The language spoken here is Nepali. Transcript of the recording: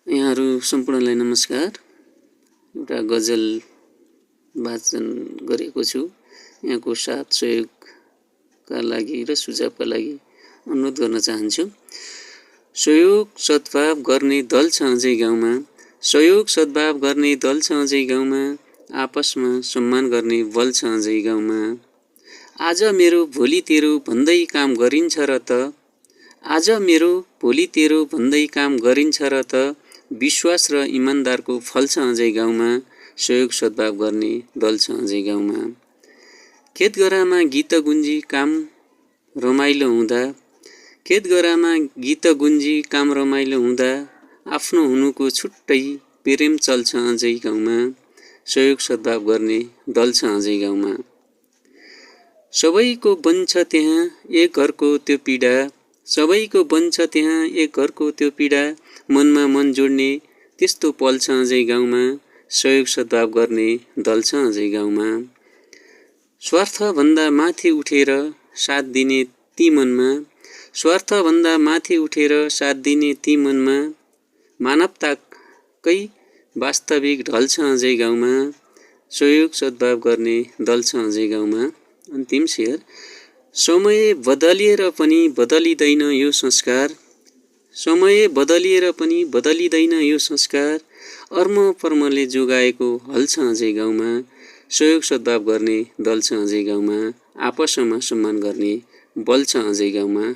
यहाँहरू सम्पूर्णलाई नमस्कार। एउटा गजल वाचन गरेको छु। यहाँको साथ सहयोगका लागि र सुझावका लागि अनुरोध गर्न चाहन्छु। सहयोग सद्भाव गर्ने दल छ अझै गाउँमा, सहयोग सद्भाव गर्ने दल छ अझै गाउँमा, आपसमा सम्मान गर्ने बल छ अझै गाउँमा। आज मेरो भोलि तेरो भन्दै काम गरिन्छ र त, आज मेरो भोलि तेरो भन्दै काम गरिन्छ र त, विश्वास र इमान्दारको फल छ अझै गाउँमा, सहयोग सद्भाव गर्ने दल छ अझै गाउँमा। खेतगरामा गीत गुन्जी काम रमाइलो हुँदा, खेतगरामा गीत गुन्जी काम रमाइलो हुँदा, आफ्नो हुनुको छुट्टै प्रेम चल्छ अझै गाउँमा, सहयोग सद्भाव गर्ने दल छ अझै गाउँमा। सबैको बन्छ त्यहाँ एक घरको त्यो पीडा, सबैको बन्छ त्यहाँ एक घरको त्यो पीडा, मनमा मन जोड्ने त्यस्तो पल छ अझै गाउँमा, सहयोग सद्भाव गर्ने दल छ अझै गाउँमा। स्वार्थभन्दा माथि उठेर साथ दिने ती मनमा, स्वार्थभन्दा माथि उठेर साथ दिने ती मनमा, मानवताकै वास्तविक ढल छ अझै गाउँमा, सहयोग सद्भाव गर्ने दल छ अझै गाउँमा। अन्तिम शेर। समय बदलिएर पनि बदलिँदैन यो संस्कार, समय बदलिएर पनि बदलिँदैन यो संस्कार, अर्म पर्मले जोगाएको हल छ अझै गाउँमा, सहयोग सद्भाव गर्ने दल छ अझै गाउँमा, आपसमा सम्मान गर्ने बल छ अझै गाउँमा।